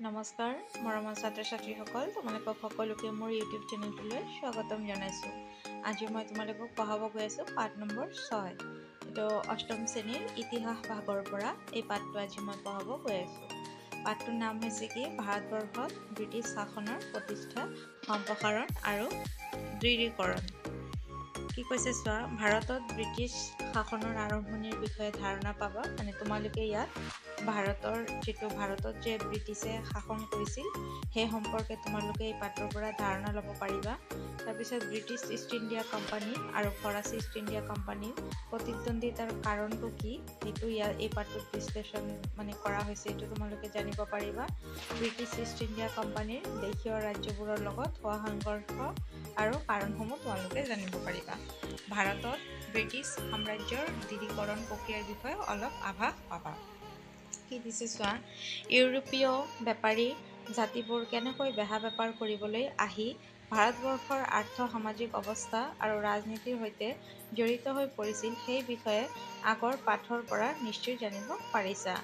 নমস্কাৰ মৰমৰ ছাত্ৰ-ছাত্ৰীসকল, তোমালোকক সকলোকে মোৰ ইউটিউব চেনেলটোলৈ স্বাগতম জনাইছোঁ। আজি মই তোমালোকক পঢ়াব গৈ আছোঁ পাঠ নম্বৰ 6। এইটো অষ্টম শ্ৰেণীৰ ইতিহাস ভাগৰ পৰা এই পাঠটো আজি মই পঢ়াব গৈ আছোঁ। পাঠটোৰ নাম হৈছে কি? ভাৰতবৰ্ষত ব্ৰিটিছ শাসনৰ প্ৰতিষ্ঠা, সম্প্ৰসাৰণ আৰু দৃঢ়ীকৰণ। কি কৈছে চোৱা, ভাৰতত ব্ৰিটিছ শাসনৰ আৰম্ভণিৰ বিষয়ে ধাৰণা পাবা। মানে তোমালোকে ইয়াত ভাৰতত যে ব্ৰিটিছে শাসন কৰিছিল সেই সম্পৰ্কে তোমালোকে এই পাঠৰ পৰা ধাৰণা ল'ব পাৰিবা। তাৰপিছত ব্ৰিটিছ ইষ্ট ইণ্ডিয়া কোম্পানী আৰু ফৰাচী ইষ্ট ইণ্ডিয়া কোম্পানীৰ প্ৰতিদ্বন্দ্বিতাৰ কাৰণটো কি সেইটো এই পাঠটোত বিশ্লেষণ কৰা হৈছে, এইটো তোমালোকে জানিব পাৰিবা। ব্ৰিটিছ ইষ্ট ইণ্ডিয়া কোম্পানীৰ দেশীয় ৰাজ্যবোৰৰ লগত হোৱা সংঘৰ্ষ আৰু কাৰণসমূহ তোমালোকে জানিব পাৰিবা। ভাৰতত ব্ৰিটিছ সাম্ৰাজ্যৰ দৃঢ়ীকৰণ প্ৰক্ৰিয়াৰ বিষয়ে অলপ আভাস পাবা। কি দিছে চোৱা, ইউৰোপীয় বেপাৰী জাতিবোৰ কেনেকৈ বেহা বেপাৰ কৰিবলৈ আহি ভাৰতবৰ্ষৰ আৰ্থ-সামাজিক অৱস্থা আৰু ৰাজনীতিৰ সৈতে জড়িত হৈ পৰিছিল সেই বিষয়ে আগৰ পাঠৰ পৰা নিশ্চয় জানিব পাৰিছা।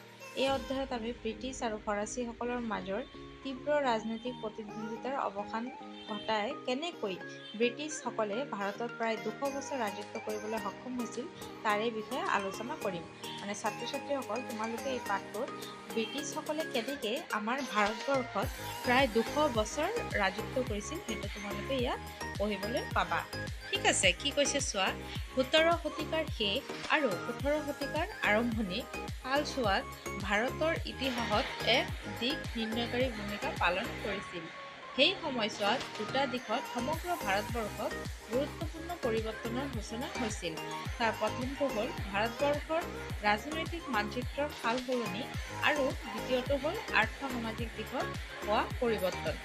এই অধ্যায়ত আমি ব্ৰিটিছ আৰু ফৰাচীসকলৰ মাজৰ তীব্ৰ ৰাজনৈতিক প্ৰতিদ্বন্দ্বিতাৰ অৱসান ঘটাই কেনেকৈ ব্ৰিটিছসকলে ভাৰতত প্ৰায় 200 বছৰ ৰাজত্ব কৰিবলৈ সক্ষম হৈছিল তাৰে বিষয়ে আলোচনা কৰিম। ছাত্ৰ-ছাত্ৰীসকল, তোমালোকে এই পাঠটোত ব্ৰিটিছসকলে কেনেকৈ আমাৰ ভাৰতবৰ্ষত প্ৰায় 200 বছৰ ৰাজত্ব কৰিছিল সেইটো তোমালোকে ইয়াত পঢ়িবলৈ পাবা। ঠিক আছে, কি কৈছে চোৱা, 17 শতিকাৰ শেষ আৰু 18 শতিকাৰ আৰম্ভণি কালছোৱাত ভাৰতৰ ইতিহাসত এক দিক নিৰ্ণয়কাৰী ভূমিকা পালন কৰিছিল। সেই সময়ছোৱাত দুটা দিশত সমগ্ৰ ভাৰতবৰ্ষত গুৰুত্বপূৰ্ণ পৰিৱৰ্তনৰ সূচনা হৈছিল। তাৰ প্ৰথমটো হ'ল ভাৰতবৰ্ষৰ ৰাজনৈতিক মানচিত্ৰৰ সালসলনি আৰু দ্বিতীয়টো হ'ল আৰ্থ-সামাজিক দিশত হোৱা পৰিৱৰ্তন।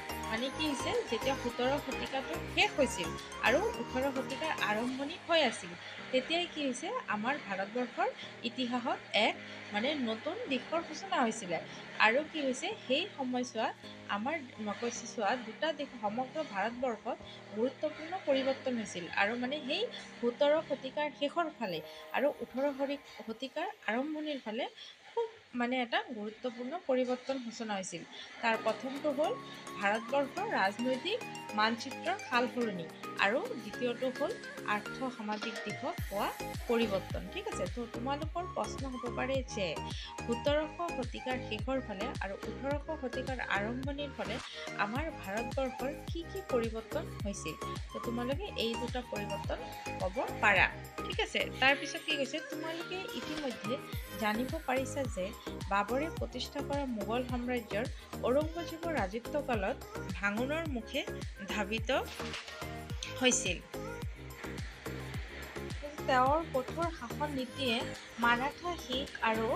কি হৈছে, যেতিয়া 17 শতিকাটো শেষ হৈছিল আৰু 18 শতিকাৰ আৰম্ভণি হৈ আছিল, তেতিয়াই কি হৈছে, আমাৰ ভাৰতবৰ্ষৰ ইতিহাসত এক নতুন দিশৰ সূচনা হৈছিলে। আৰু কি হৈছে, সেই সময়ছোৱাত আমাৰ দুটা দিশ সমগ্ৰ ভাৰতবৰ্ষত গুৰুত্বপূৰ্ণ পৰিৱৰ্তন হৈছিল। আৰু সেই 17 শতিকাৰ শেষৰ ফালে আৰু 18 শতিকাৰ আৰম্ভণিৰ ফালে খুব এটা গুৰুত্বপূৰ্ণ পৰিৱৰ্তন সূচনা হৈছিল। তাৰ প্ৰথমটো হ'ল ভাৰতবৰ্ষৰ ৰাজনৈতিক মানচিত্ৰৰ সালসলনি আৰু দ্বিতীয়টো হ'ল আৰ্থ-সামাজিক দিশত হোৱা পৰিৱৰ্তন। ঠিক আছে, তো তোমালোকৰ প্ৰশ্ন হ'ব পাৰে যে 1700 শতিকাৰ শেষৰ ফালে আৰু 1800 শতিকাৰ আৰম্ভণিৰ ফালে আমাৰ ভাৰতবৰ্ষৰ কি কি পৰিৱৰ্তন হৈছিল। তো তোমালোকে এই দুটা পৰিৱৰ্তন ক'ব পাৰা। ঠিক আছে, তাৰপিছত কি কৈছে, তোমালোকে ইতিমধ্যে জানিব পাৰিছা যে বাবৰে প্ৰতিষ্ঠা কৰা মোগল সাম্ৰাজ্যৰ ঔৰংগজেবৰ ৰাজত্বকালত ভাঙোনৰ মুখে ধাৱিত হৈছিল। তেওঁৰ কঠোৰ শাসন নীতিয়ে মাৰাঠা, শিখ আৰু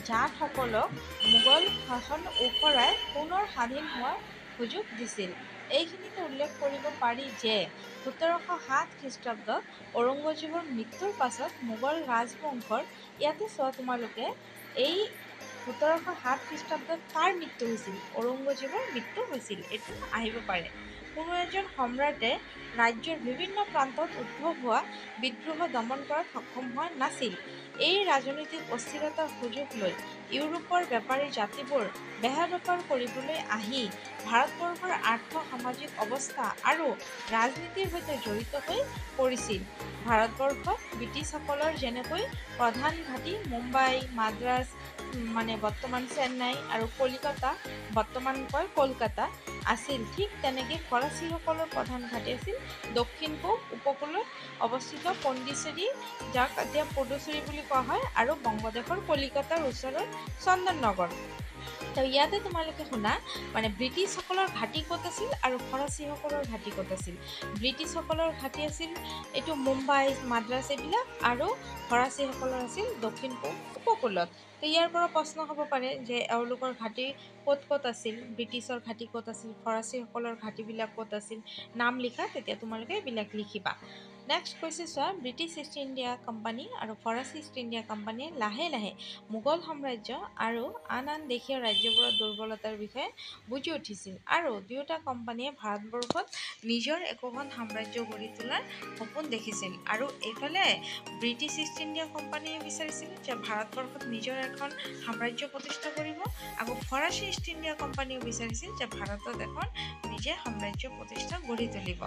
জাটসকলক মোগল শাসন ওফৰাই পুনৰ স্বাধীন হোৱাৰ সুযোগ দিছিল। এইখিনিতে উল্লেখ কৰিব পাৰি যে 1707 খ্ৰীষ্টাব্দত ঔৰংগজেবৰ মৃত্যুৰ পাছত মোগল ৰাজবংশৰ ইয়াতে চোৱা, তোমালোকে এই 1707 খ্ৰীষ্টাব্দত কাৰ মৃত্যু হৈছিল? ঔৰংগজেবৰ মৃত্যু হৈছিল। এইটো আহিব পাৰে। কোনো এজন সম্ৰাটে ৰাজ্যৰ বিভিন্ন প্ৰান্তত উদ্ভৱ হোৱা বিদ্ৰোহ দমন কৰাত সক্ষম হোৱা নাছিল। এই ৰাজনৈতিক অস্থিৰতাৰ সুযোগ লৈ ইউৰোপৰ বেপাৰী জাতিবোৰ বেহা বেপাৰ কৰিবলৈ আহি ভাৰতবৰ্ষৰ আৰ্থ-সামাজিক অৱস্থা আৰু ৰাজনীতিৰ সৈতে জড়িত হৈ পৰিছিল। ভাৰতবৰ্ষত ব্ৰিটিছসকলৰ যেনেকৈ প্ৰধান ঘাটি মুম্বাই, মাদ্ৰাজ বৰ্তমান চেন্নাই আৰু কলিকতা বৰ্তমান কলকাতা আছিল, ঠিক তেনেকৈ ফৰাচীসকলৰ প্ৰধান ঘাটি আছিল দক্ষিণ-পূব উপকূলত অৱস্থিত পণ্ডিচেৰী, যাক এতিয়া পুডুচেৰী বুলি কোৱা হয়, আৰু বংগদেশৰ কলিকতাৰ ওচৰৰ চন্দননগৰ। তো ইয়াতে তোমালোকে শুনা, ব্ৰিটিছসকলৰ ঘাটি ক'ত আছিল আৰু ফৰাচীসকলৰ ঘাটি ক'ত আছিল। ব্ৰিটিছসকলৰ ঘাটি আছিল এইটো মুম্বাই, মাদ্ৰাজ এইবিলাক, আৰু ফৰাচীসকলৰ আছিল দক্ষিণ-পূব উপকূলত। তো ইয়াৰ পৰা প্ৰশ্ন হ'ব পাৰে যে এওঁলোকৰ ঘাটি ক'ত ক'ত আছিল, ব্ৰিটিছৰ ঘাটি ক'ত আছিল, ফৰাচীসকলৰ ঘাটিবিলাক ক'ত আছিল, নাম লিখা, তেতিয়া তোমালোকে এইবিলাক লিখিবা। নেক্সট কৈছে চোৱা, ব্ৰিটিছ ইষ্ট ইণ্ডিয়া কোম্পানী আৰু ফৰাচী ইষ্ট ইণ্ডিয়া কোম্পানীয়ে লাহে লাহে মোগল সাম্ৰাজ্য আৰু আন আন দেশীয় ৰাজ্যবোৰৰ দুৰ্বলতাৰ বিষয়ে বুজি উঠিছিল আৰু দুয়োটা কোম্পানীয়ে ভাৰতবৰ্ষত নিজৰ একোখন সাম্ৰাজ্য গঢ়ি তোলাৰ সপোন দেখিছিল। আৰু এইফালে ব্ৰিটিছ ইষ্ট ইণ্ডিয়া কোম্পানীয়ে বিচাৰিছিল যে ভাৰতবৰ্ষত নিজৰ এখন সাম্ৰাজ্য প্ৰতিষ্ঠা কৰিব, আকৌ ফৰাচী ইষ্ট ইণ্ডিয়া কোম্পানীও বিচাৰিছিল যে ভাৰতত এখন নিজে সাম্ৰাজ্য প্ৰতিষ্ঠা গঢ়ি তুলিব।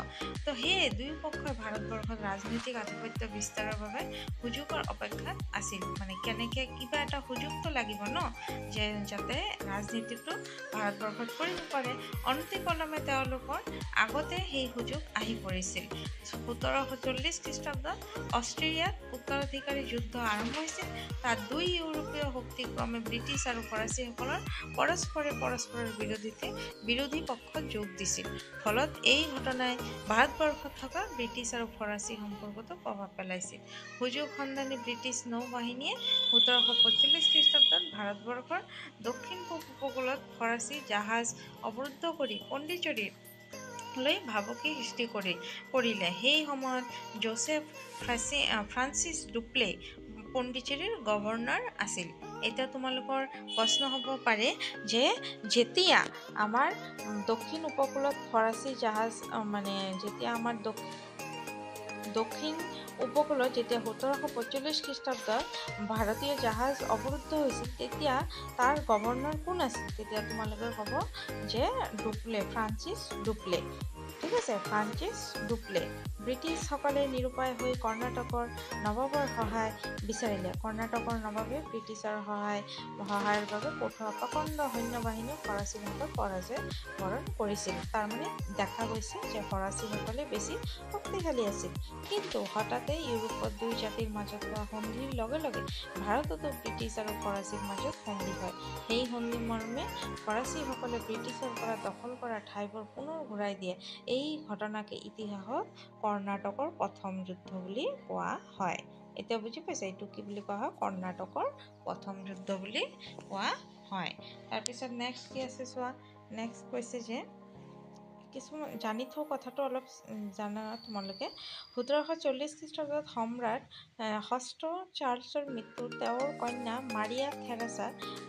তো সেয়ে দুয়ো পক্ষই ভাৰতবৰ্ষত ৰাজনৈতিক আধিপত্য বিস্তাৰৰ বাবে সুযোগৰ অপেক্ষাত আছিল। মানে কেনেকৈ কিবা এটা সুযোগটো লাগিব ন, যে যাতে ৰাজনীতিটো ভাৰতবৰ্ষত কৰিব পাৰে। অনতিপলমে তেওঁলোকৰ আগতে সেই সুযোগ আহি পৰিছিল। 1740 খ্ৰীষ্টাব্দত অষ্ট্ৰেলিয়াত উত্তৰাধিকাৰী যুদ্ধ আৰম্ভ হৈছিল। তাত দুই ইউৰোপীয় শক্তি ক্ৰমে ব্ৰিটিছ আৰু ফৰাচীসকলৰ পৰস্পৰৰ বিৰোধী পক্ষত যোগ দিছিল। ফলত এই ঘটনাই ভাৰতবৰ্ষত থকা ব্ৰিটিছ আৰু ফৰাচী সম্পৰ্কতো প্ৰভাৱ পেলাইছিল। সুযোগ সন্ধানী ব্ৰিটিছ নৌবাহিনীয়ে 1745 খ্ৰীষ্টাব্দত ভাৰতবৰ্ষৰ দক্ষিণ পূব উপকূলত ফৰাচী জাহাজ অৱৰুদ্ধ কৰি পণ্ডিচেৰীলৈ ভাবুকি সৃষ্টি কৰিলে। সেই সময়ত জোচেফ ফ্ৰান্সিছ ডুপ্লে পণ্ডিচেৰীৰ গভৰ্ণৰ আছিল। এতিয়া তোমালোকৰ প্ৰশ্ন হ'ব পাৰে যে যেতিয়া আমাৰ দক্ষিণ উপকূলত ফৰাচী জাহাজ যেতিয়া আমাৰ দক্ষিণ উপকূলত যেতিয়া 1745 খ্ৰীষ্টাব্দত ভাৰতীয় জাহাজ অৱৰুদ্ধ হৈছিল, তেতিয়া তাৰ গভৰ্ণৰ কোন আছিল? তেতিয়া তোমালোকে ক'ব যে ফ্ৰান্সিছ ডুপ্লে। ঠিক আছে, ফ্ৰান্সিছ ডুপ্লে। ব্ৰিটিছসকলে নিৰুপায় হৈ কৰ্ণাটকৰ নবাবৰ সহায় বিচাৰিলে। কৰ্ণাটকৰ নবাবে ব্ৰিটিছৰ সহায়ৰ বাবে পঠোৱা প্ৰকাণ্ড সৈন্যবাহিনীয়ে ফৰাচীৰ হাতত পৰাজয় বৰণ কৰিছিল। তাৰমানে দেখা গৈছে যে ফৰাচীসকলে বেছি শক্তিশালী আছিল। কিন্তু হঠাতে ইউৰোপত দুই জাতিৰ মাজত হোৱা সন্ধিৰ লগে লগে ভাৰততো ব্ৰিটিছ আৰু ফৰাচীৰ মাজত সন্ধি হয়। সেই সন্ধি মৰ্মে ফৰাচীসকলে ব্ৰিটিছৰ পৰা দখল কৰা ঠাইবোৰ পুনৰ ঘূৰাই দিয়ে। এই ঘটনাকে ইতিহাসত কৰ্ণাটকৰ প্ৰথম যুদ্ধ বুলি কোৱা হয়। এতিয়া বুজি পাইছে এইটো কি বুলি কোৱা হয়? কৰ্ণাটকৰ প্ৰথম যুদ্ধ বুলি কোৱা হয়। তাৰপিছত নেক্সট কি আছে চোৱা। নেক্সট কৈছে যে কিছুমান জানি থোৱা কথাটো অলপ জানা তোমালোকে। 1740 খ্ৰীষ্টাব্দত সম্ৰাট ষষ্ঠ চাৰ্লছৰ মৃত্যুত তেওঁৰ কন্যা মাৰিয়া থেৰেছা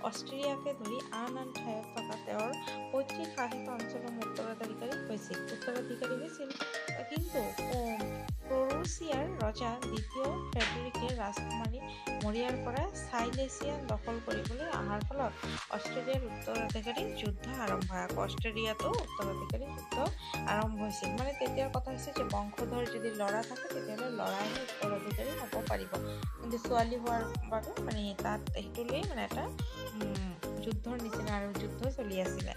অষ্ট্ৰিয়াকে ধৰি আন ঠাইত থকা তেওঁৰ পৈতৃক শাসিত অঞ্চলৰ উত্তৰাধিকাৰী হৈছিল। কিন্তু প্ৰৰুচিয়াৰ ৰজা দ্বিতীয় ফ্ৰেডৰিকে ৰাজকুমাৰী মৰিয়াৰ পৰা চাইলেছিয়া দখল কৰিবলৈ অহাৰ ফলত অষ্ট্ৰেলিয়াৰ উত্তৰাধিকাৰী যুদ্ধ আৰম্ভ হয়। আকৌ অষ্ট্ৰেলিয়াতো উত্তৰাধিকাৰী যুদ্ধ আৰম্ভ হৈছিল। মানে তেতিয়াৰ কথা হৈছে যে বংশধৰ যদি ল'ৰা থাকে তেতিয়াহ'লে ল'ৰাইহে উত্তৰাধিকাৰী হ'ব পাৰিব, কিন্তু ছোৱালী হোৱাৰ বাবে তাত সেইটো লৈ এটা যুদ্ধৰ নিচিনা আৰু যুদ্ধ চলি আছিলে।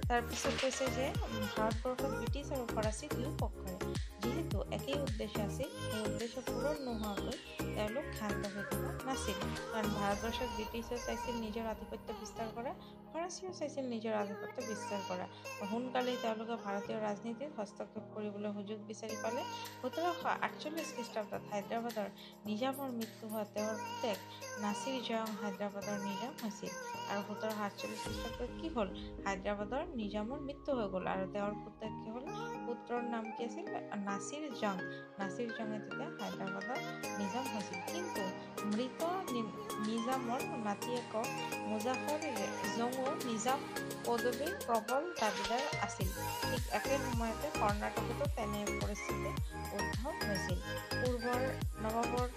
তাৰপিছত কৈছে যে ভাৰতবৰ্ষত ব্ৰিটিছ আৰু ফৰাচী দুয়ো পক্ষৰে যিহেতু একেই উদ্দেশ্য আছিল, সেই উদ্দেশ্য পূৰণ নোহোৱাকৈ তেওঁলোক ক্ষান্ত হৈ থকা নাছিল। কাৰণ ভাৰতবৰ্ষত ব্ৰিটিছে চাইছিল নিজৰ আধিপত্য বিস্তাৰ কৰা, ফৰাচীও চাইছিল নিজৰ আধিপত্য বিস্তাৰ কৰা। সোনকালেই তেওঁলোকে ভাৰতীয় ৰাজনীতিত হস্তক্ষেপ কৰিবলৈ সুযোগ বিচাৰি পালে। 1748 খ্ৰীষ্টাব্দত হায়দৰাবাদৰ নিজামৰ মৃত্যু হোৱা তেওঁৰ পুতেক নাছিৰ জং হায়দৰাবাদৰ নিজাম হৈছিল। আৰু 1748 খ্ৰীষ্টাব্দত কি হ'ল? হায়দৰাবাদৰ নিজামৰ মৃত্যু হৈ গ'ল আৰু তেওঁৰ পুতেক কি হ'ল? পুত্ৰৰ নাম কি আছিল? নাছিৰ জং। নাছিৰ জঙে তেতিয়া হায়দৰাবাদৰ নিজাম হৈছিল। কিন্তু মৃত নিজামৰ নাতিয়েকক মুজাফৰ জঙো নিজাম পদবীৰ প্ৰবল দাবীদাৰ আছিল। ঠিক একে সময়তে কৰ্ণাটকতো তেনে পৰিস্থিতি উদ্ভৱ হৈছিল। পূৰ্বৰ নৱাবৰ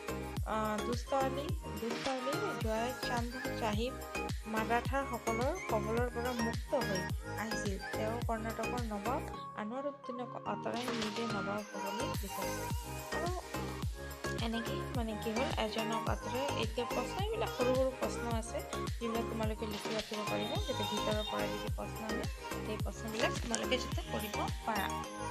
দুষ্ট আলী জয় চান্দ চাহিব মাৰাঠাসকলৰ কবলৰ পৰা মুক্ত হৈ আহিছিল। তেওঁ কৰ্ণাটকৰ নৱাব আনোৱাৰুদ্দিনক আঁতৰাই নিজে নৱাব হ'বলৈ বিচাৰিছিল। আৰু এনেকেই কি হ'ল এজনক আঁতৰাই এতিয়া প্ৰশ্নবিলাক সৰু প্ৰশ্ন আছে যিবিলাক তোমালোকে লিখি ৰাখিব পাৰিবা, যাতে ভিতৰৰ পৰা যদি প্ৰশ্ন আহে সেই প্ৰশ্নবিলাক তোমালোকে যাতে কৰিব পাৰা।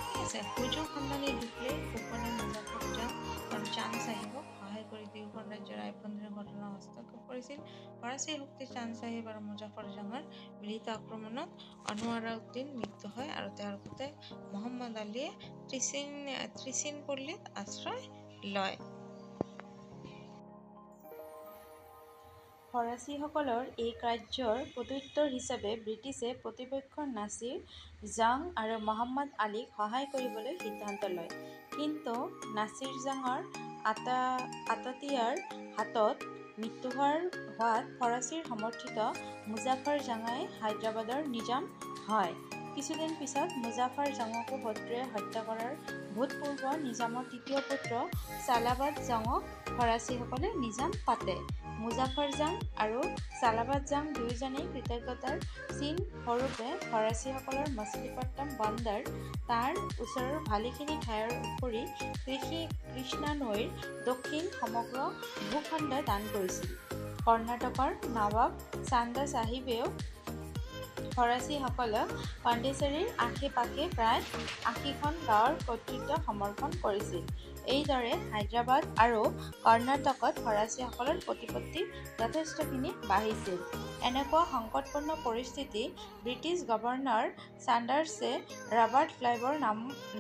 ঠিক আছে। সুযোগ সন্ধানী ডুপ্লে ফুকনে মুজাফৰ জং আৰু চান্দ চাহিবক সহায় কৰি দুয়োখন ৰাজ্যৰ আভ্যন্তৰীণ ঘটনা হস্তক্ষেপ কৰিছিল। ফৰাচী শক্তি চান্দ চাহিব আৰু মুজাফৰ জঙৰ মিলিত আক্ৰমণত আনোৱাৰুদ্দিন মৃত্যু হয় আৰু তেওঁৰ পুতেক মহম্মদ আলীয়ে ত্ৰিচিনপল্লীত আশ্ৰয় লয়। ফৰাচীসকলৰ এই কাৰ্যৰ প্ৰত্যুত্তৰ হিচাপে ব্ৰিটিছে প্ৰতিপক্ষ নাছিৰ জং আৰু মহম্মদ আলীক সহায় কৰিবলৈ সিদ্ধান্ত লয়। কিন্তু নাছিৰ জঙৰ আতাতিয়াৰ হাতত মৃত্যু হোৱাত ফৰাচীৰ সমৰ্থিত মুজাফৰ জঙাই হায়দৰাবাদৰ নিজাম হয়। কিছুদিন পিছত মুজাফৰ জঙকো শত্ৰুৱে হত্যা কৰাৰ ভূতপূৰ্ব নিজামৰ তৃতীয় পুত্ৰ চালাবাদ জঙক ফৰাচীসকলে নিজাম পাতে। মুজাফৰ জং আৰু চালাবাদ জং দুয়োজনেই কৃতজ্ঞতাৰ চিন স্বৰূপে ফৰাচীসকলৰ মছলিপট্টম বন্দৰ তাৰ ওচৰৰ ভালেখিনি ঠাইৰ উপৰি কৃষ্ণা নৈৰ দক্ষিণ সমগ্ৰ ভূখণ্ড দান কৰিছিল। কৰ্ণাটকৰ নৱাব চান্দা চাহিবেও ফৰাচীসকলক পণ্ডিচেৰীৰ আশে-পাশে প্ৰায় ৮০খন গাঁৱৰ কৰ্তৃত্ব সমৰ্থন কৰিছিল। এইদৰে হায়দৰাবাদ আৰু কৰ্ণাটকত ফৰাচীসকলৰ প্ৰতিপত্তি যথেষ্টখিনি বাঢ়িছিল। এনেকুৱা সংকটপূৰ্ণ পৰিস্থিতি ব্ৰিটিছ গভৰ্ণৰ চাণ্ডাৰ্ছে ৰবাৰ্ট ক্লাইভৰ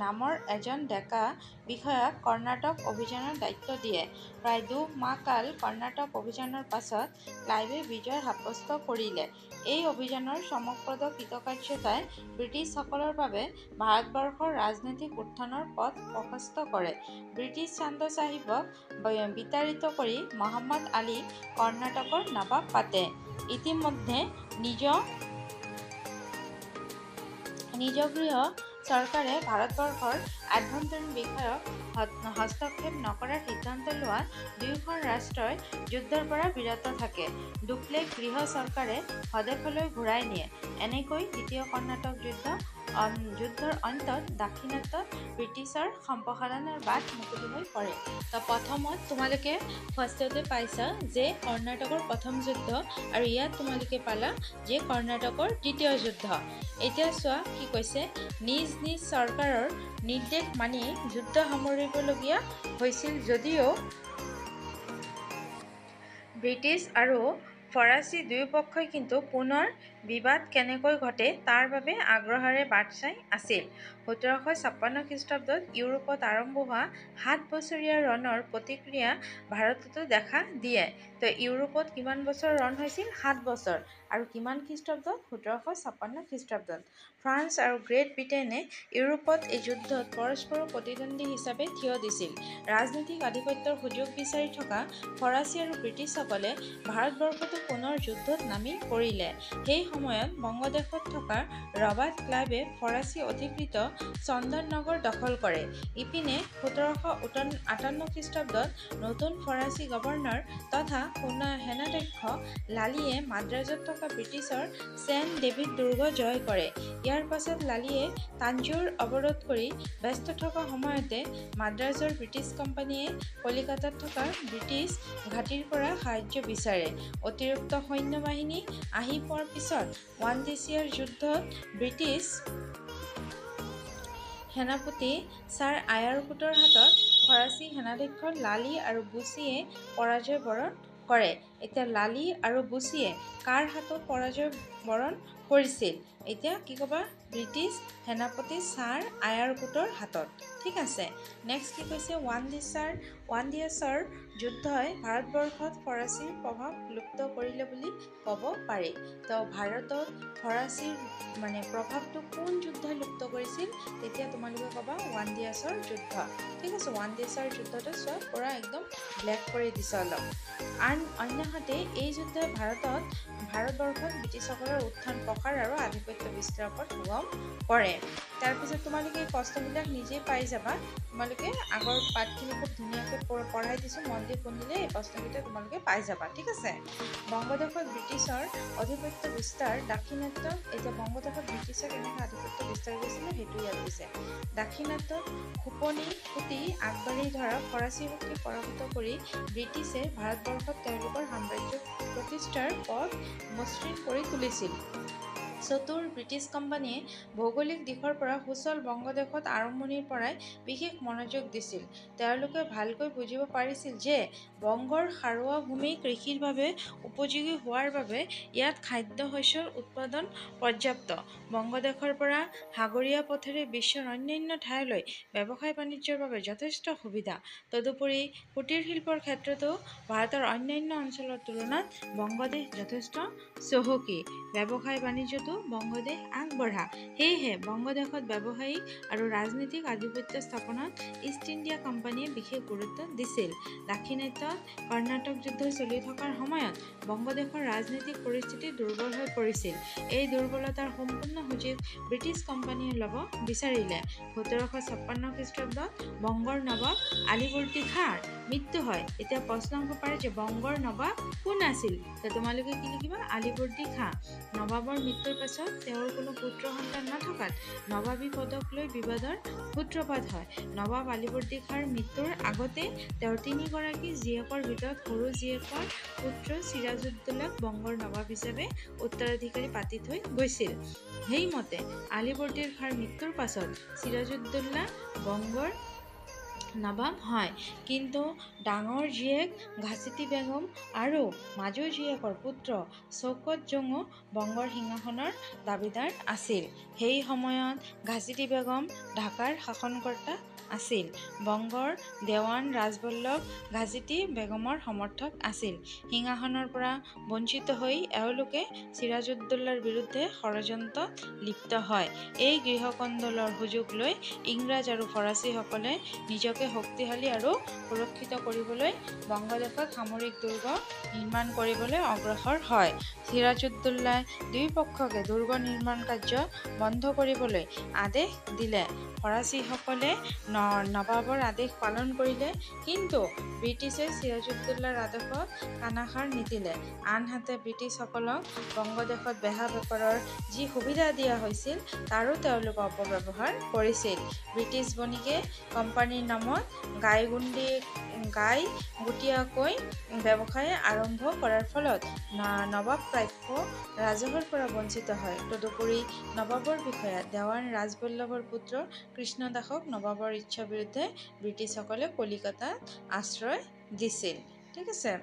নামৰ এজন ডেকা বিষয়াক কৰ্ণাটক অভিযানৰ দায়িত্ব দিয়ে। প্ৰায় ২ মাহ কাল কৰ্ণাটক অভিযানৰ পাছত ক্লাইভে বিজয় সাব্যস্ত কৰিলে। এই অভিযানৰ চমকপ্ৰদ কৃতকাৰ্যতাই ব্ৰিটিছসকলৰ বাবে ভাৰতবৰ্ষৰ ৰাজনৈতিক উত্থানৰ পথ প্ৰশস্ত কৰে। ব্ৰিটিছ চান্দা চাহিবক বিতাড়িত কৰি মহম্মদ আলীক কৰ্ণাটকৰ নৱাব পাতে। ইতিমধ্যে নিজ গৃহ চৰকাৰে ভাৰতবৰ্ষৰ আভ্যন্তৰীণ বিষয়ত হস্তক্ষেপ নকৰাৰ সিদ্ধান্ত লোৱাত দুয়োখন ৰাষ্ট্ৰই যুদ্ধৰ পৰা বিৰত থাকে। ডুপ্লেক গৃহ চৰকাৰে স্বদেশলৈ ঘূৰাই নিয়ে। এনেকৈ দ্বিতীয় কৰ্ণাটক যুদ্ধৰ অন্তত দাক্ষিণাত্যত ব্ৰিটিছৰ সম্প্ৰসাৰণৰ বাট মুকলি হৈ পৰে। তো প্ৰথমত তোমালোকে ফাৰ্ষ্টতে পাইছা যে কৰ্ণাটকৰ প্ৰথম যুদ্ধ আৰু ইয়াত তোমালোকে পালা যে কৰ্ণাটকৰ দ্বিতীয় যুদ্ধ। এতিয়া চোৱা কি কৈছে, নিজ নিজ চৰকাৰৰ নিৰ্দেশ মানি যুদ্ধ সামৰিবলগীয়া হৈছিল যদিও ব্ৰিটিছ আৰু ফৰাচী দুয়োপক্ষই কিন্তু পুনৰ বিবাদ কেনেকৈ ঘটে তাৰ বাবে আগ্ৰহেৰে বাট চাই আছিল। ১৭৫৬ খ্ৰীষ্টাব্দত ইউৰোপত আৰম্ভ হোৱা ৭ বছৰীয়া ৰণৰ প্ৰতিক্ৰিয়া ভাৰততো দেখা দিয়ে। তো ইউৰোপত কিমান বছৰ ৰণ হৈছিল? ৭ বছৰ। আৰু কিমান খ্ৰীষ্টাব্দত? ১৭৫৬ খ্ৰীষ্টাব্দত। ফ্ৰান্স আৰু গ্ৰেট ব্ৰিটেইনে ইউৰোপত এই যুদ্ধত পৰস্পৰৰ প্ৰতিদ্বন্দ্বী হিচাপে থিয় দিছিল। ৰাজনৈতিক আধিপত্যৰ সুযোগ বিচাৰি থকা ফৰাচী আৰু ব্ৰিটিছসকলে ভাৰতবৰ্ষতো পুনৰ যুদ্ধত নামি পৰিলে। সেই সময়ত বংগদেশত থকা ৰবাৰ্ট ক্লাইভে ফৰাচী অধিকৃত চন্দননগৰ দখল কৰে। ইপিনে ১৭৫৮ খ্ৰীষ্টাব্দত নতুন ফৰাচী গভৰ্ণৰ তথা সেনাধ্যক্ষ লালিয়ে মাদ্ৰাজত থকা ব্ৰিটিছৰ ছেণ্ট ডেভিড দুৰ্গ জয় কৰে। ইয়াৰ পাছত লালিয়ে তাঞ্জোৰ অৱৰোধ কৰি ব্যস্ত থকা সময়তে মাদ্ৰাজৰ ব্ৰিটিছ কোম্পানীয়ে কলিকতাত থকা ব্ৰিটিছ ঘাটিৰ পৰা সাহায্য বিচাৰে। অতিৰিক্ত সৈন্যবাহিনী আহি পোৱাৰ পিছত ৱানডেছিয়াৰ যুদ্ধত ব্ৰিটিছ সেনাপতি ছাৰ আয়াৰকুটৰ হাতত ফৰাচী সেনাধ্যক্ষ লালি আৰু বুচিয়ে পৰাজয় বৰণ কৰে। এতিয়া লালি আৰু বুচিয়ে কাৰ হাতত পৰাজয় বৰণ কৰিছিল? এতিয়া কি ক'বা? ব্ৰিটিছ সেনাপতি ছাৰ আয়াৰকুটৰ হাতত। ঠিক আছে। নেক্সট কি কৈছে? ৱানডিয়াছৰ যুদ্ধই ভাৰতবৰ্ষত ফৰাচীৰ প্ৰভাৱ লুপ্ত কৰিলে বুলি ক'ব পাৰি। তো ভাৰতত ফৰাচীৰ প্ৰভাৱটো কোন যুদ্ধই লুপ্ত কৰিছিল? তেতিয়া তোমালোকে ক'বা ৱানডিয়াছৰ যুদ্ধ। ঠিক আছে। ৱানডিয়াছৰ যুদ্ধটো চোৱা পুৰা একদম ব্লেক কৰি দিছে অলপ। অন্যহাতে এই যুদ্ধই ভাৰতবৰ্ষত ব্ৰিটিছসকলৰ উত্থান প্ৰসাৰ আৰু আধিপত্য বিস্তাৰৰ ওপৰত প্ৰভাৱ পৰে। তাৰপিছত তোমালোকে এই প্ৰশ্নবিলাক নিজেই পাই যাবা। তোমালোকে আগৰ পাঠখিনি খুব ধুনীয়াকৈ পঢ়াই দিছোঁ, মন দি শুনিলে এই প্ৰশ্নকেইটা তোমালোকে পাই যাবা। ঠিক আছে। বংগদেশত ব্ৰিটিছৰ আধিপত্য বিস্তাৰ দাক্ষিণাত্যত। এতিয়া বংগদেশত ব্ৰিটিছৰ কেনেকৈ আধিপত্য বিস্তাৰ কৰিছিলে সেইটো ইয়াত দিছে। দাক্ষিণাত্যত খোপনি পুতি আগবাঢ়ি ধৰা ফৰাচী শক্তিক পৰাভূত কৰি ব্ৰিটিছে ভাৰতবৰ্ষত তেওঁলোকৰ সাম্ৰাজ্য প্ৰতিষ্ঠাৰ পথ মসৃণ কৰি তুলিছিল। চতুৰ ব্ৰিটিছ কোম্পানীয়ে ভৌগোলিক দিশৰ পৰা সুচল বংগদেশত আৰম্ভণিৰ পৰাই বিশেষ মনোযোগ দিছিল। তেওঁলোকে ভালকৈ বুজিব পাৰিছিল যে বংগৰ সাৰুৱা ভূমি কৃষিৰ বাবে উপযোগী হোৱাৰ বাবে ইয়াত খাদ্য শস্যৰ উৎপাদন পৰ্যাপ্ত। বংগদেশৰ পৰা সাগৰীয় পথেৰে বিশ্বৰ অন্যান্য ঠাইলৈ ব্যৱসায় বাণিজ্যৰ বাবে যথেষ্ট সুবিধা। তদুপৰি কুটীৰ শিল্পৰ ক্ষেত্ৰতো ভাৰতৰ অন্যান্য অঞ্চলৰ তুলনাত বংগদেশ যথেষ্ট চহকী। ব্যৱসায় বাণিজ্যতো বংগদেশ আগবঢ়া। সেয়েহে বংগদেশত ব্যৱসায়িক আৰু ৰাজনৈতিক আধিপত্য স্থাপনত ইষ্ট ইণ্ডিয়া কোম্পানীয়ে বিশেষ গুৰুত্ব দিছিল। দাক্ষিণাত্যত কৰ্ণাটক যুদ্ধ চলি থকাৰ সময়ত বংগদেশৰ ৰাজনৈতিক পৰিস্থিতি দুৰ্বল হৈ পৰিছিল। এই দুৰ্বলতাৰ সম্পূৰ্ণ সুযোগ ব্ৰিটিছ কোম্পানীয়ে ল'ব বিচাৰিলে। 1756 খ্ৰীষ্টাব্দত বংগৰ নবাব আলীবৰ্দী খাঁৰ মৃত্যু হয়। এতিয়া প্ৰশ্ন হ'ব পাৰে যে বংগৰ নবাব কোন আছিল? তোমালোকে কি লিখিবা? আলীবৰ্দী খাঁ। নবাবৰ মৃত্যুৰ পাছত তেওঁৰ কোনো পুত্ৰ সন্তান নথকাত নবাবী পদক লৈ বিবাদৰ সূত্ৰপাত হয়। নবাব আলীবৰ্দী খাঁৰ মৃত্যুৰ আগতে তেওঁৰ 3 গৰাকী জীয়েকৰ ভিতৰত সৰু জীয়েকৰ পুত্ৰ চিৰাজউদ্দৌলাক বংগৰ নবাব হিচাপে উত্তৰাধিকাৰী পাতি থৈ গৈছিল। সেইমতে আলীবৰ্দী খাঁৰ মৃত্যুৰ পাছত চিৰাজউদ্দৌলা বংগৰ নবাব হয়। কিন্তু ডাঙৰ জীয়েক ঘাচিতি বেগম আৰু মাজু জীয়েকৰ পুত্ৰ শৌকত জঙো বংগৰ সিংহাসনৰ দাবীদাৰ আছিল। সেই সময়ত ঘাচিতি বেগম ঢাকাৰ শাসনকৰ্তা আছিল। বংগৰ দেৱান ৰাজবল্লভ ঘাচিতি বেগমৰ সমৰ্থক আছিল। সিংহাসনৰ পৰা বঞ্চিত হৈ এওঁলোকে চিৰাজউদ্দৌলাৰ বিৰুদ্ধে ষড়যন্ত্ৰত লিপ্ত হয়। এই গৃহকন্দলৰ সুযোগ লৈ ইংৰাজ আৰু ফৰাচীসকলে নিজকে শক্তিশালী আৰু সুৰক্ষিত কৰিবলৈ বংগদেশত সামৰিক দুৰ্গ নিৰ্মাণ কৰিবলৈ অগ্ৰসৰ হয়। চিৰাজউদ্দৌলাই দুয়োপক্ষকে দুৰ্গ নিৰ্মাণ কাৰ্য বন্ধ কৰিবলৈ আদেশ দিলে। ফৰাচীসকলে নবাবৰ আদেশ পালন কৰিলে, কিন্তু ব্ৰিটিছে চিৰাজউদ্দৌলাৰ আদেশত কাণসাৰ নিদিলে। আনহাতে ব্ৰিটিছসকলক বংগদেশত বেহা বেপাৰৰ যি সুবিধা দিয়া হৈছিল তাৰো তেওঁলোকে অপব্যৱহাৰ কৰিছিল। ব্ৰিটিছ বণিকে কোম্পানীৰ নামত গাইগুটীয়াকৈ ব্যৱসায় আৰম্ভ কৰাৰ ফলত নবাব প্ৰাপ্য ৰাজহৰ পৰা বঞ্চিত হয়। তদুপৰি নবাবৰ বিষয়া দেৱান ৰাজবল্লভৰ পুত্ৰ কৃষ্ণদাসক নবাবৰ ইচ্ছাৰ বিৰুদ্ধে ব্ৰিটিছসকলে কলিকতাত আশ্ৰয় দিছিল। ঠিক আছে।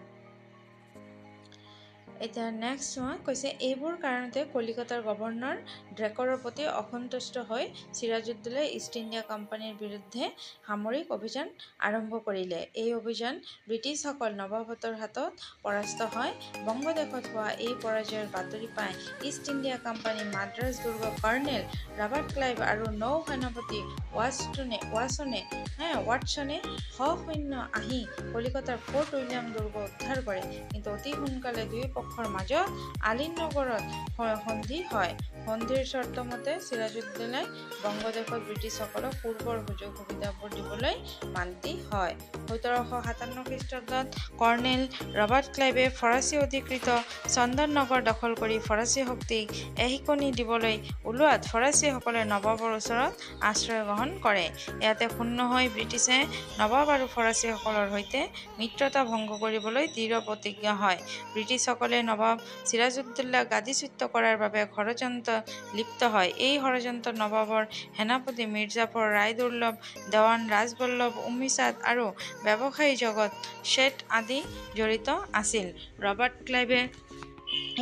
এতিয়া নেক্সট চোৱা কৈছে এইবোৰ কাৰণতে কলিকতাৰ গভৰ্ণৰ ড্ৰেকৰৰ প্ৰতি অসন্তুষ্ট হৈ চিৰাজউদ্দৌলাই ইষ্ট ইণ্ডিয়া কোম্পানীৰ বিৰুদ্ধে সামৰিক অভিযান আৰম্ভ কৰিলে। এই অভিযান ব্ৰিটিছসকল নবাবহঁতৰ হাতত পৰাস্ত হয়। বংগদেশত হোৱা এই পৰাজয়ৰ বাতৰি পাই ইষ্ট ইণ্ডিয়া কোম্পানী মাদ্ৰাজ দুৰ্গ কৰ্ণেল ৰবাৰ্ট ক্লাইভ আৰু নৌ সেনাপতি ৱাটছনে সসৈন্য আহি কলিকতাৰ ফৰ্ট উইলিয়াম দুৰ্গ উদ্ধাৰ কৰে। কিন্তু অতি সোনকালে দুয়ো পক্ষৰ মাজত আলীনগৰত সন্ধি হয়। সন্ধিৰ চৰ্তমতে চিৰাজউদ্দৌলাই বংগদেশত ব্ৰিটিছসকলক পূৰ্বৰ সুযোগ সুবিধাবোৰ দিবলৈ মান্তি হয়। 1757 খ্ৰীষ্টাব্দত কৰ্ণেল ৰবাৰ্ট ক্লাইভে ফৰাচী অধিকৃত চন্দননগৰ দখল কৰি ফৰাচী শক্তিক এশিকনি দিবলৈ ওলোৱাত ফৰাচীসকলে নবাবৰ ওচৰত আশ্ৰয় গ্ৰহণ কৰে। ইয়াতে ক্ষুণ্ণ হৈ ব্ৰিটিছে নবাব আৰু ফৰাচীসকলৰ সৈতে মিত্ৰতা ভংগ কৰিবলৈ দৃঢ় প্ৰতিজ্ঞ হয়। ব্ৰিটিছসকলে নবাব চিৰাজউদ্দৌলাক গাদীচ্যুত কৰাৰ বাবে ষড়যন্ত্ৰত লিপ্ত হয়। এই ষড়যন্ত্ৰত নবাবৰ সেনাপতি মিৰ্জাফৰ, ৰায়দুৰ্লভ, দেৱান ৰাজবল্লভ, উমিচাঁদ আৰু ব্যৱসায়ী জগত শ্বেঠ আদি জড়িত আছিল। ৰবাৰ্ট ক্লাইভে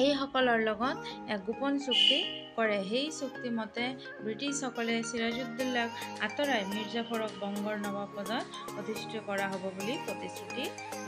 এইসকলৰ লগত এক গোপন চুক্তি কৰে। সেই চুক্তি মতে ব্ৰিটিছসকলে চিৰাজউদ্দৌলাক আঁতৰাই মিৰ্জাফৰক বংগৰ নবাব পদত অধিষ্ঠিত কৰা হ'ব বুলি প্ৰতিশ্ৰুতি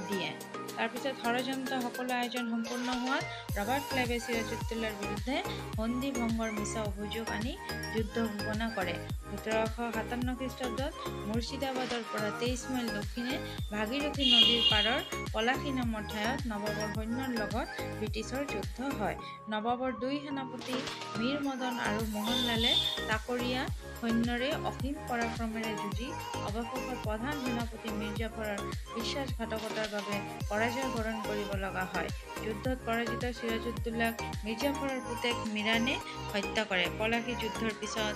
দিয়ে। তাৰপিছত ষড়যন্ত্ৰ সকলো আয়োজন সম্পূৰ্ণ হোৱাত ৰবাৰ্ট ক্লাইভে চিৰাজউদ্দৌলাৰ বিৰুদ্ধে সন্ধি ভংগৰ মিছা অভিযোগ আনি যুদ্ধ ঘোষণা কৰে। 1757 খ্ৰীষ্টাব্দত মুৰ্ছিদাবাদৰ পৰা 23 মাইল দক্ষিণে ভাগীৰথী নদীৰ পাৰৰ পলাশী নামৰ ঠাইত নবাবৰ সৈন্যৰ লগত ব্ৰিটিছৰ যুদ্ধ হয়। নবাবৰ দুই সেনাপতি মীৰ মদন আৰু মোহনলালে তাকৰীয়া সৈন্যৰে অসীম পৰাক্ৰমেৰে যুঁজি অৱশেষত প্ৰধান সেনাপতি মিৰ্জাফৰৰ বিশ্বাসঘাতকতাৰ বাবে পৰাজয় বৰণ কৰিব লগা হয়। যুদ্ধত পৰাজিত চিৰাজউদ্দৌলাক মিৰ্জাফৰৰ পুতেক মিৰাণে হত্যা কৰে। পলাশী যুদ্ধৰ পিছত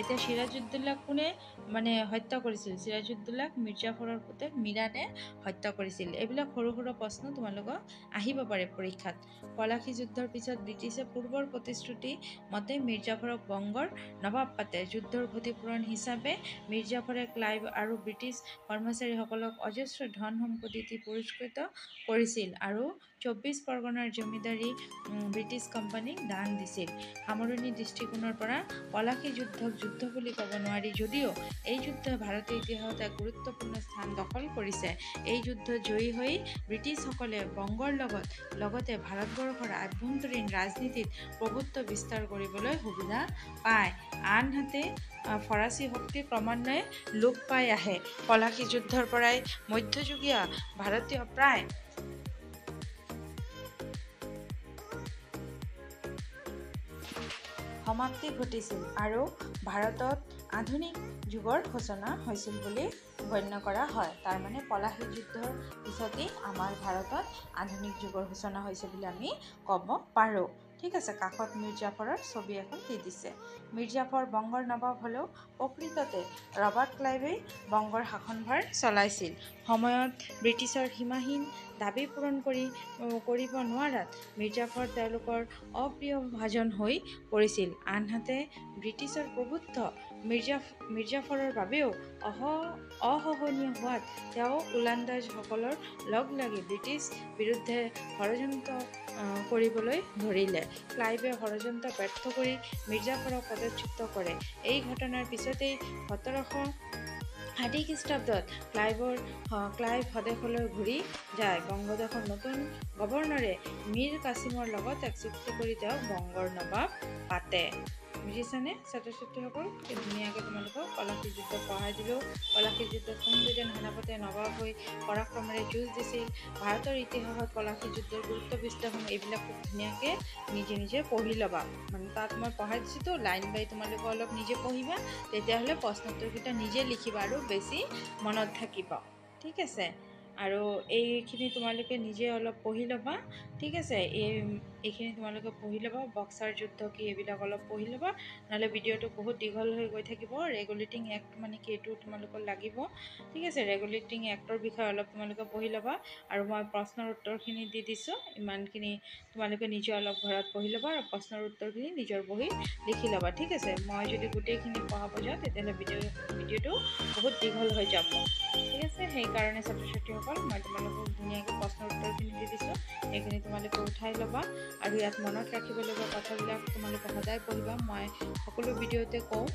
এতিয়া চিৰাজউদ্দৌলাক কোনে মানে হত্যা কৰিছিল চিৰাজউদ্দৌলাক মিৰ্জাফৰৰ পুতেক মীৰানে হত্যা কৰিছিল এইবিলাক সৰু সৰু প্ৰশ্ন তোমালোকক আহিব পাৰে পৰীক্ষাত পলাশী যুদ্ধৰ পিছত ব্ৰিটিছে পূৰ্বৰ প্ৰতিশ্ৰুতি মতে মিৰ্জাফৰক বংগৰ নবাব পাতে যুদ্ধৰ ক্ষতিপূৰণ হিচাপে মিৰ্জাফৰে ক্লাইভ আৰু ব্ৰিটিছ কৰ্মচাৰীসকলক অজস্ৰ ধন সম্পত্তি দি পুৰস্কৃত কৰিছিল আৰু 24 পৰগনাৰ জমিদাৰী ব্ৰিটিছ কোম্পানীক দান দিছিল সামৰণি দৃষ্টিকোণৰ পৰা পলাশী যুদ্ধক যুদ্ধ বুলি ক'ব নোৱাৰি যদিও এই যুদ্ধই ভাৰতীয় ইতিহাসত এক গুৰুত্বপূৰ্ণ স্থান দখল কৰিছে এই যুদ্ধ জয়ী হৈ ব্ৰিটিছসকলে বংগৰ লগতে ভাৰতবৰ্ষৰ আভ্যন্তৰীণ ৰাজনীতিত প্ৰভুত্ব বিস্তাৰ কৰিবলৈ সুবিধা পায় আনহাতে ফৰাচী শক্তি ক্ৰমান্বয়ে লোপ পাই আহে পলাশী যুদ্ধৰ পৰাই মধ্যযুগীয় ভাৰতীয় প্ৰায় সমাপ্তি ঘটিছিল আৰু ভাৰতত আধুনিক যুগৰ সূচনা হৈছিল বুলি গণ্য কৰা হয় তাৰমানে পলাশী যুদ্ধৰ পিছতেই আমাৰ ভাৰতত আধুনিক যুগৰ সূচনা হৈছে বুলি আমি ক'ব পাৰোঁ ঠিক আছে কাকত মিৰ্জাফৰৰ ছবি এখন দি দিছে মিৰ্জাফৰ বংগৰ নবাব হ'লেও প্ৰকৃততে ৰবাৰ্ট ক্লাইভেই বংগৰ শাসনভাৰ চলাইছিল সময়ত ব্ৰিটিছৰ সীমাহীন দাবী পূৰণ কৰিব নোৱাৰাত মিৰ্জাফৰ তেওঁলোকৰ অপ্ৰিয় ভাজন হৈ পৰিছিল আনহাতে ব্ৰিটিছৰ প্ৰভুত্ব মিৰ্জাফৰৰ বাবেও অসহনীয় হোৱাত তেওঁ ওলন্দাজসকলৰ লগ লাগি ব্ৰিটিছ বিৰুদ্ধে ষড়যন্ত্ৰ কৰিবলৈ ধৰিলে ক্লাইভে ষড়যন্ত্ৰ ব্যৰ্থ কৰি মিৰ্জাফৰক পদচ্যুত কৰে এই ঘটনাৰ পিছতেই 1760 খ্ৰীষ্টাব্দত ক্লাইভ স্বদেশলৈ ঘূৰি যায় বংগদেশৰ নতুন গভৰ্ণৰে মীৰ কাছিমৰ লগত এক চুক্তি কৰি তেওঁক বংগৰ নবাব পাতে বুজিছানে ছাত্ৰ ছাত্ৰীসকল ধুনীয়াকৈ তোমালোকক পলাশী যুদ্ধ পঢ়াই দিলোঁ পলাশী যুদ্ধত কোনকেইজন সেনাপতিয়ে নবাব হৈ পৰাক্ৰমেৰে যুঁজ দিছিল ভাৰতৰ ইতিহাসত পলাশী যুদ্ধৰ গুৰুত্ব বিশ্লেষণ এইবিলাক খুব ধুনীয়াকৈ নিজে পঢ়ি ল'বা মানে তাত মই পঢ়াই দিছোঁতো লাইন বাই তোমালোকে অলপ নিজে পঢ়িবা তেতিয়াহ'লে প্ৰশ্নোত্তৰকেইটা নিজে লিখিবা আৰু বেছি মনত থাকিব ঠিক আছে আৰু এইখিনি তোমালোকে নিজে অলপ পঢ়ি ল'বা ঠিক আছে এইখিনি তোমালোকে পঢ়ি ল'বা বক্সাৰ যুদ্ধ কি এইবিলাক অলপ পঢ়ি ল'বা নহ'লে ভিডিঅ'টো বহুত দীঘল হৈ গৈ থাকিব ৰেগুলেটিং এক্ট মানে কি এইটো তোমালোকক লাগিব ঠিক আছে ৰেগুলেটিং এক্টৰ বিষয়ে অলপ তোমালোকে পঢ়ি ল'বা আৰু মই প্ৰশ্নৰ উত্তৰখিনি দি দিছোঁ ইমানখিনি তোমালোকে নিজে অলপ ঘৰত পঢ়ি ল'বা আৰু প্ৰশ্নৰ উত্তৰখিনি নিজৰ বহি লিখি ল'বা ঠিক আছে মই যদি গোটেইখিনি পঢ়াব যাওঁ তেতিয়াহ'লে ভিডিঅ'টো বহুত দীঘল হৈ যাব ঠিক আছে সেইকাৰণে ছাত্ৰ ছাত্ৰীসকল মই তোমালোকক ধুনীয়াকৈ প্ৰশ্নৰ উত্তৰখিনি দি দিছোঁ সেইখিনি তোমালোকে উঠাই ল'বা আৰু ইয়াত মনত ৰাখিবলগীয়া কথাবিলাক তোমালোকে সদায় পঢ়িবা মই সকলো ভিডিঅ'তে কওঁ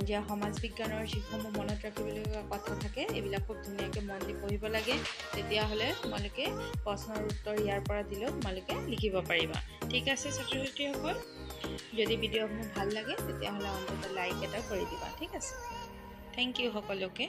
যে সমাজ বিজ্ঞানৰ যিসমূহ মনত ৰাখিবলগীয়া কথা থাকে এইবিলাক খুব ধুনীয়াকৈ মন দি পঢ়িব লাগে তেতিয়াহ'লে তোমালোকে প্ৰশ্নৰ উত্তৰ ইয়াৰ পৰা দিলেও তোমালোকে লিখিব পাৰিবা ঠিক আছে ছাত্ৰ ছাত্ৰীসকল যদি ভিডিঅ'সমূহ ভাল লাগে তেতিয়াহ'লে অন্ততঃ লাইক এটা কৰি দিবা ঠিক আছে থেংক ইউ সকলোকে